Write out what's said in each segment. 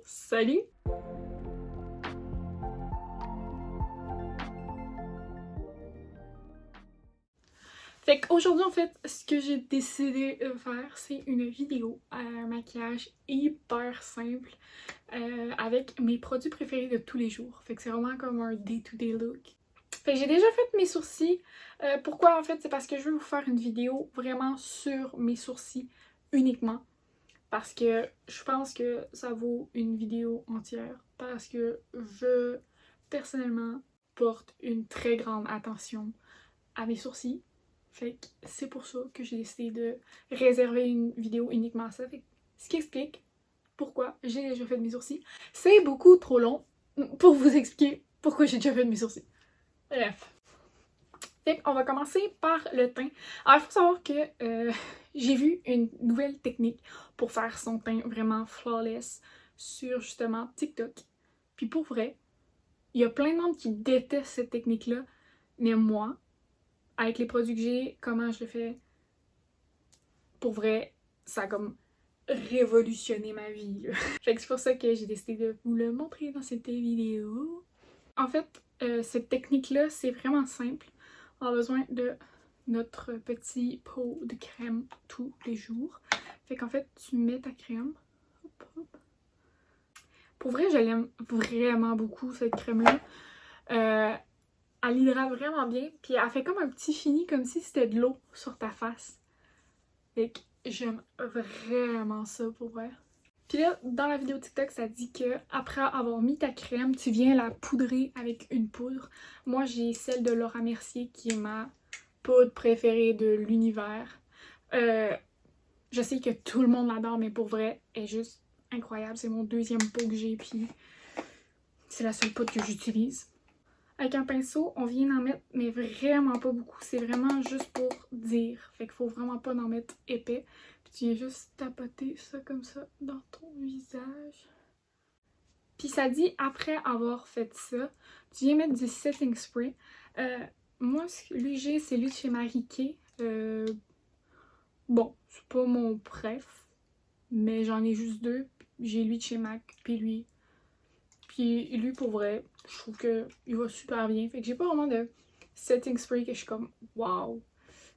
Salut! Fait qu'aujourd'hui, en fait, ce que j'ai décidé de faire, c'est une vidéo maquillage hyper simple avec mes produits préférés de tous les jours. Fait que c'est vraiment comme un day-to-day look. Fait que j'ai déjà fait mes sourcils. Pourquoi en fait? C'est parce que je veux vous faire une vidéo vraiment sur mes sourcils uniquement. Parce que je pense que ça vaut une vidéo entière. Parce que je, personnellement, porte une très grande attention à mes sourcils. Fait que c'est pour ça que j'ai décidé de réserver une vidéo uniquement à ça. Fait que, ce qui explique pourquoi j'ai déjà fait de mes sourcils. C'est beaucoup trop long pour vous expliquer pourquoi j'ai déjà fait de mes sourcils. Bref. Fait qu'on va commencer par le teint. Alors, il faut savoir que j'ai vu une nouvelle technique pour faire son teint vraiment flawless sur justement TikTok. Puis pour vrai, il y a plein de monde qui détestent cette technique-là, mais moi, avec les produits que j'ai, comment je le fais, pour vrai, ça a comme révolutionné ma vie, là. Fait que c'est pour ça que j'ai décidé de vous le montrer dans cette vidéo. En fait, cette technique-là, c'est vraiment simple. On a besoin de notre petit pot de crème tous les jours. Fait qu'en fait, tu mets ta crème. Hop, hop. Pour vrai, je l'aime vraiment beaucoup, cette crème-là. Elle hydrate vraiment bien, puis elle fait comme un petit fini, comme si c'était de l'eau sur ta face. Fait que j'aime vraiment ça pour vrai. Puis là, dans la vidéo TikTok, ça dit que après avoir mis ta crème, tu viens la poudrer avec une poudre. Moi, j'ai celle de Laura Mercier qui est ma poudre préférée de l'univers. Je sais que tout le monde l'adore, mais pour vrai, elle est juste incroyable. C'est mon deuxième pot que j'ai, puis c'est la seule poudre que j'utilise. Avec un pinceau, on vient d'en mettre, mais vraiment pas beaucoup. C'est vraiment juste pour dire. Fait qu'il faut vraiment pas en mettre épais. Puis tu viens juste tapoter ça comme ça dans ton visage. Puis ça dit, après avoir fait ça, tu viens mettre du setting spray. Moi, lui j'ai, c'est lui de chez Marie Kay. Bon, c'est pas mon préf, mais j'en ai juste deux. J'ai lui de chez MAC, puis lui. Puis lui, pour vrai, je trouve qu'il va super bien. Fait que j'ai pas vraiment de setting spray que je suis comme wow.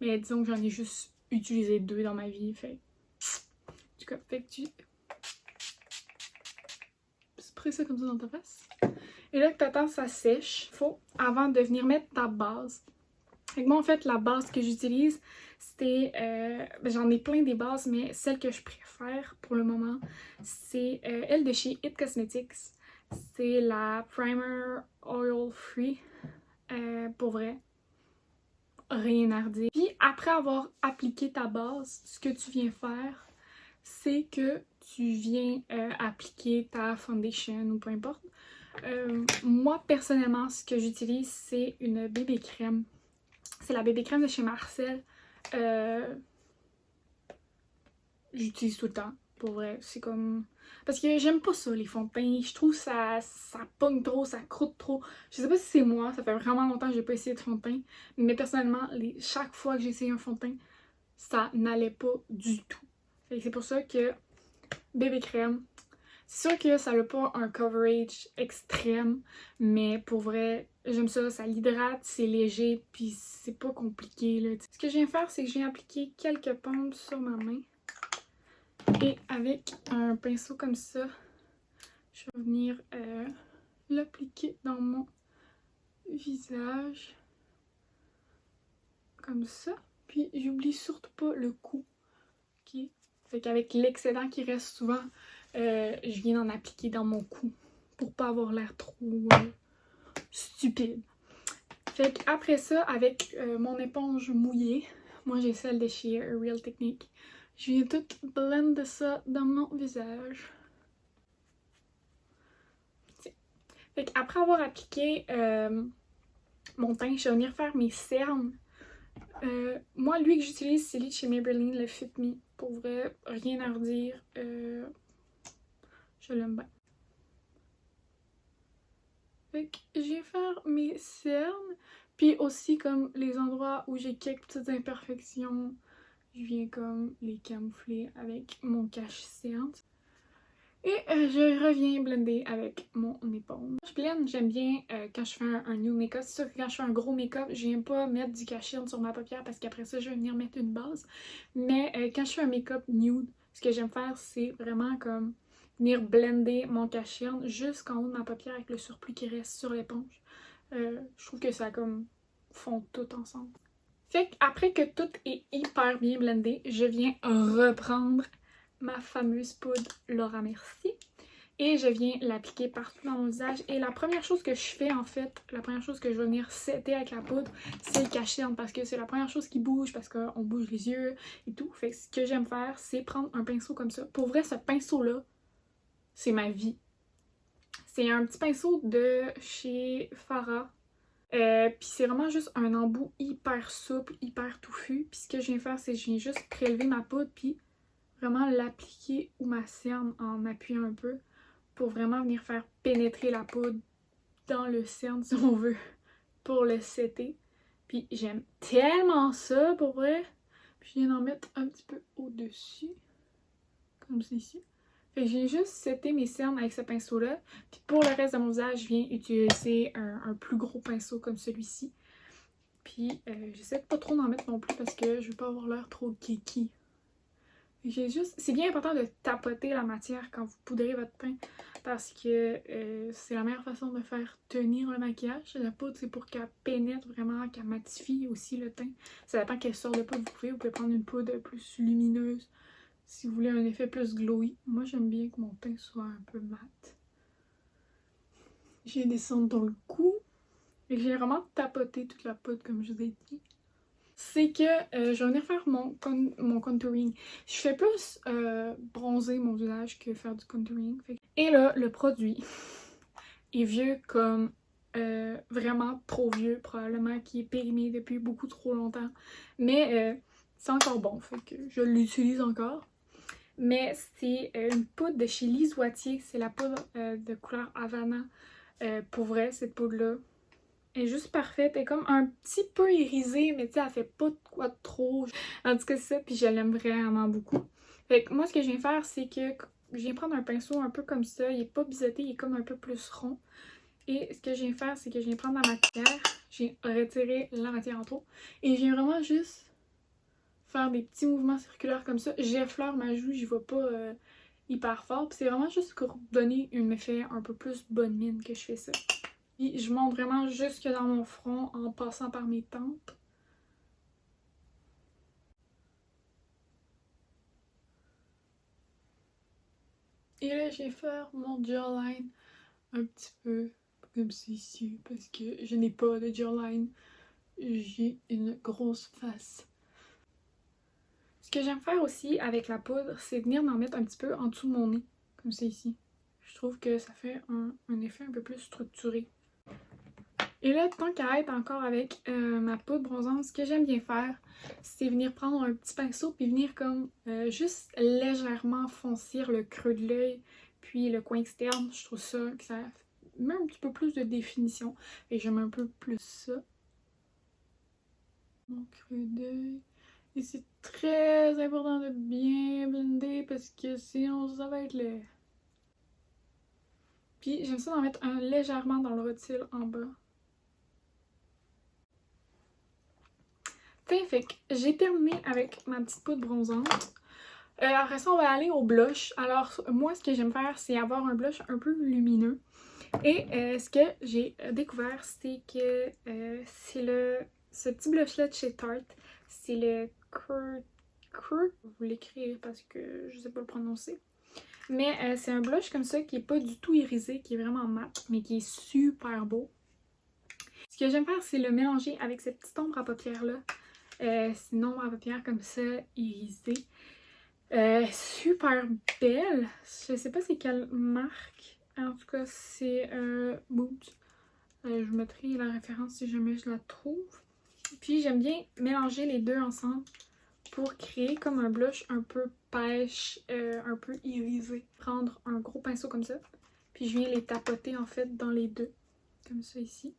Mais disons que j'en ai juste utilisé deux dans ma vie. Fait en tout cas, fait que tu sprays ça comme ça dans ta face. Et là que t'attends ça sèche, faut avant de venir mettre ta base. Fait que moi en fait la base que j'utilise c'était, j'en ai plein des bases mais celle que je préfère pour le moment c'est elle de chez It Cosmetics. C'est la Primer Oil Free. Pour vrai, rien à redire. Puis après avoir appliqué ta base, ce que tu viens faire, c'est que tu viens appliquer ta foundation ou peu importe. Moi, personnellement, ce que j'utilise, c'est une bébé crème. C'est la bébé crème de chez Marcel. J'utilise tout le temps, pour vrai. C'est comme... Parce que j'aime pas ça, les fonds de teint. Je trouve ça pogne trop, ça croûte trop. Je sais pas si c'est moi, ça fait vraiment longtemps que j'ai pas essayé de fond de teint. Mais personnellement, chaque fois que j'ai essayé un fond de teint, ça n'allait pas du tout. C'est pour ça que bébé crème, c'est sûr que ça n'a pas un coverage extrême, mais pour vrai, j'aime ça, ça l'hydrate, c'est léger, puis c'est pas compliqué, là. Ce que je viens faire, c'est que je viens appliquer quelques pompes sur ma main. Et avec un pinceau comme ça, je vais venir l'appliquer dans mon visage. Comme ça. Puis j'oublie surtout pas le cou. Ok? Fait qu'avec l'excédent qui reste souvent, je viens d'en appliquer dans mon cou pour pas avoir l'air trop stupide. Fait qu'après ça, avec mon éponge mouillée, moi j'ai celle de chez Real Technique, je viens tout blender ça dans mon visage. Fait qu'après avoir appliqué mon teint, je vais venir faire mes cernes. Moi, lui que j'utilise, c'est lui de chez Maybelline, le Fit Me. Pour vrai, rien à redire. Je l'aime bien. Fait que je viens faire mes cernes. Puis aussi, comme les endroits où j'ai quelques petites imperfections, je viens comme les camoufler avec mon cache-cerne. Et je reviens blender avec mon éponge. Je blende, j'aime bien quand je fais un nude make-up. C'est sûr que quand je fais un gros make-up, je viens pas mettre du cache-cerne sur ma paupière parce qu'après ça, je vais venir mettre une base. Mais quand je fais un make-up nude, ce que j'aime faire, c'est vraiment comme venir blender mon cache-cerne jusqu'en haut de ma paupière avec le surplus qui reste sur l'éponge. Je trouve que ça comme fond tout ensemble. Fait qu'après que tout est hyper bien blendé, je viens reprendre ma fameuse poudre Laura Mercier et je viens l'appliquer partout dans mon visage. Et la première chose que je fais en fait, la première chose que je vais venir setter avec la poudre, c'est le cache-cerne parce que c'est la première chose qui bouge parce qu'on bouge les yeux et tout. Fait que ce que j'aime faire, c'est prendre un pinceau comme ça. Pour vrai, ce pinceau-là, c'est ma vie. C'est un petit pinceau de chez Farah. Puis c'est vraiment juste un embout hyper souple, hyper touffu. Puis ce que je viens faire, c'est que je viens juste prélever ma poudre puis vraiment l'appliquer ou ma cerne en appuyant un peu pour vraiment venir faire pénétrer la poudre dans le cerne si on veut pour le setter. Puis j'aime tellement ça pour vrai. Puis je viens d'en mettre un petit peu au-dessus, comme ceci. Fait que j'ai juste setté mes cernes avec ce pinceau-là. Puis pour le reste de mon visage, je viens utiliser un plus gros pinceau comme celui-ci. Puis j'essaie de pas trop en mettre non plus parce que je veux pas avoir l'air trop kiki. C'est bien important de tapoter la matière quand vous poudrez votre teint parce que c'est la meilleure façon de faire tenir le maquillage. La poudre, c'est pour qu'elle pénètre vraiment, qu'elle matifie aussi le teint. Ça dépend quelle sorte de poudre vous pouvez prendre une poudre plus lumineuse si vous voulez un effet plus glowy. Moi, j'aime bien que mon teint soit un peu mat. J'ai des cendres dans le cou et j'ai vraiment tapoté toute la poudre comme je vous ai dit. C'est que je vais venir faire mon contouring. Je fais plus bronzer mon visage que faire du contouring. Et là, le produit est vieux comme vraiment trop vieux, probablement, qui est périmé depuis beaucoup trop longtemps. Mais c'est encore bon, fait que je l'utilise encore. Mais c'est une poudre de chez Lise Wattier, c'est la poudre de couleur Havana. Pour vrai, cette poudre-là, elle est juste parfaite. Elle est comme un petit peu irisée, mais tu sais, elle fait pas de quoi de trop. En tout cas, c'est ça, puis je l'aime vraiment beaucoup. Fait que moi, ce que je viens faire, c'est que je viens prendre un pinceau un peu comme ça. Il est pas biseauté, il est comme un peu plus rond. Et ce que je viens faire, c'est que je viens prendre la matière. Je viens retirer la matière en trop. Et je viens vraiment juste faire des petits mouvements circulaires comme ça. J'effleure ma joue, j'y vais pas hyper fort. Puis c'est vraiment juste pour donner un effet un peu plus bonne mine que je fais ça. Puis je monte vraiment jusque dans mon front en passant par mes tempes. Et là, je vais faire mon jawline un petit peu comme ceci parce que je n'ai pas de jawline. J'ai une grosse face. Ce que j'aime faire aussi avec la poudre, c'est venir m'en mettre un petit peu en dessous de mon nez, comme c'est ici. Je trouve que ça fait un effet un peu plus structuré. Et là, tant qu'à être encore avec ma poudre bronzante, ce que j'aime bien faire, c'est venir prendre un petit pinceau puis venir comme juste légèrement foncir le creux de l'œil puis le coin externe. Je trouve ça que ça met un petit peu plus de définition et j'aime un peu plus ça. Mon creux d'œil. Et c'est très important de bien blender parce que sinon ça va être laid. Puis j'aime ça d'en mettre un légèrement dans le rotule en bas. Fait que j'ai terminé avec ma petite poudre bronzante. Après ça, on va aller au blush. Alors, moi, ce que j'aime faire, c'est avoir un blush un peu lumineux. Et ce que j'ai découvert, c'est que c'est ce petit blush-là de chez Tarte. C'est le Kurt. Vous l'écrire parce que je sais pas le prononcer. Mais c'est un blush comme ça qui est pas du tout irisé, qui est vraiment mat, mais qui est super beau. Ce que j'aime faire, c'est le mélanger avec cette petite ombre à paupières-là. C'est une ombre à paupières comme ça, irisée. Super belle. Je sais pas c'est quelle marque. En tout cas, c'est Boots. Je mettrai la référence si jamais je la trouve. Puis j'aime bien mélanger les deux ensemble pour créer comme un blush un peu pêche, un peu irisé. Prendre un gros pinceau comme ça. Puis je viens les tapoter en fait dans les deux. Comme ça ici.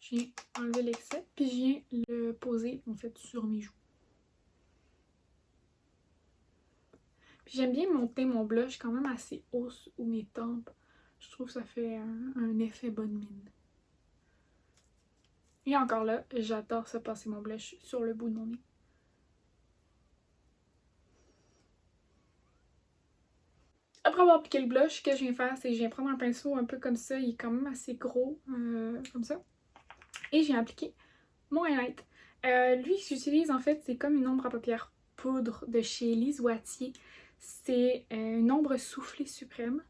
Je viens enlever l'excès. Puis je viens le poser en fait sur mes joues. Puis j'aime bien monter mon blush quand même assez haut ou mes tempes. Je trouve que ça fait un effet bonne mine. Et encore là, j'adore ça passer mon blush sur le bout de mon nez. Après avoir appliqué le blush, ce que je viens faire, c'est que je viens prendre un pinceau un peu comme ça. Il est quand même assez gros, comme ça. Et je viens appliquer mon highlight. Lui que j'utilise en fait, c'est comme une ombre à paupières poudre de chez Lise Wattier. C'est une ombre soufflée suprême.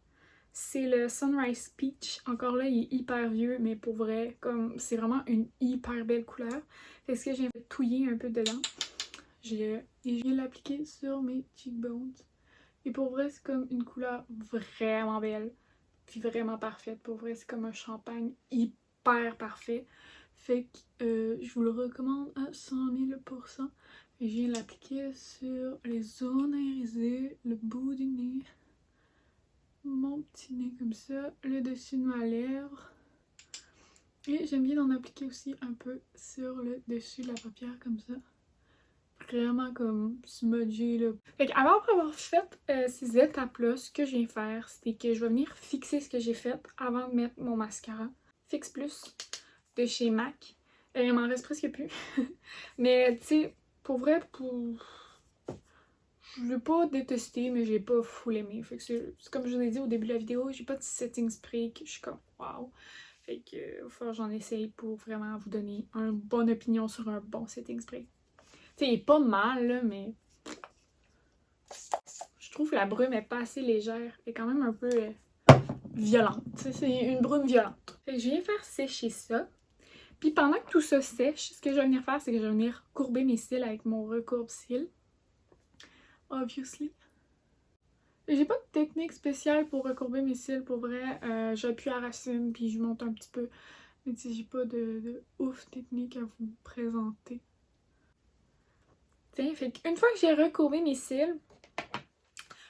C'est le Sunrise Peach. Encore là, il est hyper vieux, mais pour vrai, comme c'est vraiment une hyper belle couleur. Fait que ce que je viens de touiller un peu dedans. Et je viens l'appliquer sur mes cheekbones. Et pour vrai, c'est comme une couleur vraiment belle. Puis vraiment parfaite. Pour vrai, c'est comme un champagne hyper parfait. Fait que je vous le recommande à 100 000%. Et je viens l'appliquer sur les zones irisées, le bout du nez, mon petit nez comme ça, le dessus de ma lèvre. Et j'aime bien en appliquer aussi un peu sur le dessus de la paupière comme ça. Vraiment comme smudgy là. Fait qu'avant d'avoir fait ces étapes-là, ce que je viens faire, c'est que je vais venir fixer ce que j'ai fait avant de mettre mon mascara. Fix Plus de chez MAC. Il m'en reste presque plus. Mais tu sais, pour vrai, je l'ai pas détesté, mais j'ai pas full aimé. Fait que c'est comme je vous ai dit au début de la vidéo, j'ai pas de setting spray que je suis comme wow. Fait que il va falloir que j'en essaye pour vraiment vous donner une bonne opinion sur un bon setting spray. Tu sais, il est pas mal, là, mais je trouve que la brume est pas assez légère. Elle est quand même un peu violente. C'est une brume violente. Fait que je viens faire sécher ça. Puis pendant que tout ça sèche, ce que je vais venir faire, c'est que je vais venir courber mes cils avec mon recourbe-cils. Obviously. J'ai pas de technique spéciale pour recourber mes cils, pour vrai. J'appuie à la racine, puis je monte un petit peu. Mais tu sais, j'ai pas de ouf technique à vous présenter. Tiens, fait qu'une fois que j'ai recourbé mes cils,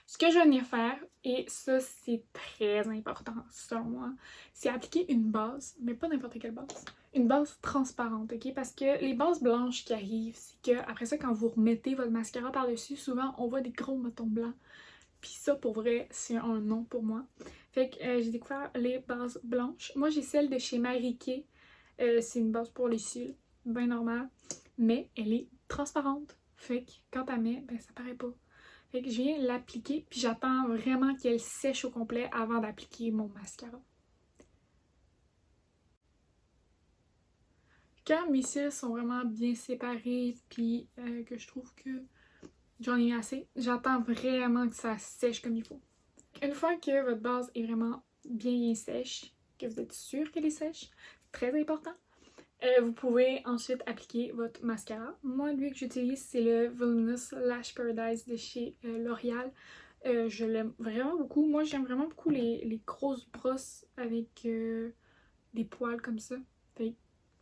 ce que je vais venir faire, et ça c'est très important selon moi, c'est appliquer une base, mais pas n'importe quelle base. Une base transparente, ok? Parce que les bases blanches qui arrivent, c'est que après ça, quand vous remettez votre mascara par-dessus, souvent on voit des gros boutons blancs. Puis ça, pour vrai, c'est un non pour moi. Fait que j'ai découvert les bases blanches. Moi, j'ai celle de chez Mary Kay. C'est une base pour les cils, bien normale. Mais elle est transparente. Fait que quand elle met, ben ça paraît pas. Fait que je viens l'appliquer, puis j'attends vraiment qu'elle sèche au complet avant d'appliquer mon mascara. Quand mes cils sont vraiment bien séparés, puis que je trouve que j'en ai assez, j'attends vraiment que ça sèche comme il faut. Une fois que votre base est vraiment bien sèche, que vous êtes sûr qu'elle est sèche, très important, vous pouvez ensuite appliquer votre mascara. Moi, lui que j'utilise, c'est le Voluminous Lash Paradise de chez L'Oréal. Je l'aime vraiment beaucoup. Moi, j'aime vraiment beaucoup les grosses brosses avec des poils comme ça. Fait que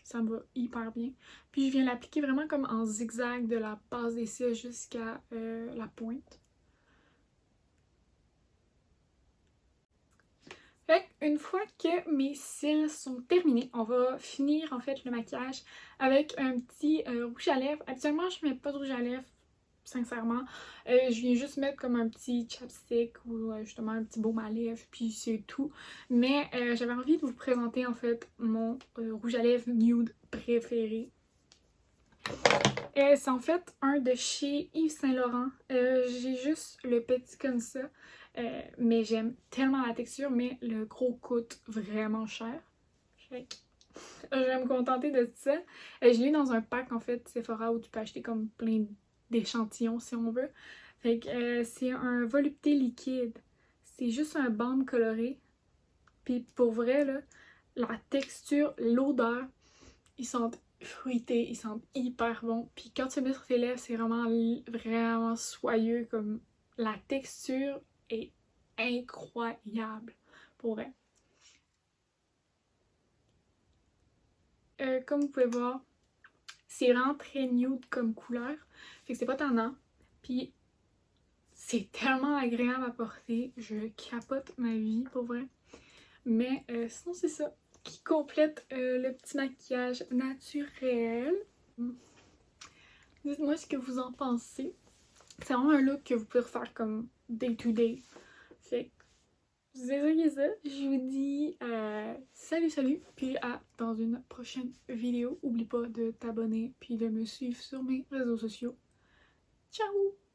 ça me va hyper bien. Puis je viens l'appliquer vraiment comme en zigzag de la base des cils jusqu'à la pointe. Fait qu'une fois que mes cils sont terminés, on va finir en fait le maquillage avec un petit rouge à lèvres. Habituellement, je mets pas de rouge à lèvres, sincèrement. Je viens juste mettre comme un petit chapstick ou justement un petit baume à lèvres, puis c'est tout. Mais j'avais envie de vous présenter en fait mon rouge à lèvres nude préféré. C'est en fait un de chez Yves Saint Laurent. J'ai juste le petit comme ça. Mais j'aime tellement la texture, mais le gros coûte vraiment cher. Fait que je vais me contenter de ça. Je l'ai dans un pack en fait Sephora où tu peux acheter comme plein d'échantillons si on veut. Fait que c'est un volupté liquide. C'est juste un baume coloré. Puis pour vrai, là, la texture, l'odeur, ils sentent fruités, ils sentent hyper bons. Puis quand tu le mets sur tes lèvres, c'est vraiment soyeux. Comme la texture est incroyable, pour vrai. Comme vous pouvez voir, c'est vraiment très nude comme couleur. Fait que c'est pas tannant. Puis c'est tellement agréable à porter. Je capote ma vie, pour vrai. Mais sinon, c'est ça qui complète le petit maquillage naturel. Dites-moi ce que vous en pensez. C'est vraiment un look que vous pouvez refaire comme day to day. Fait que c'est ça qui est ça. Je vous dis salut, puis à dans une prochaine vidéo. Oublie pas de t'abonner puis de me suivre sur mes réseaux sociaux. Ciao!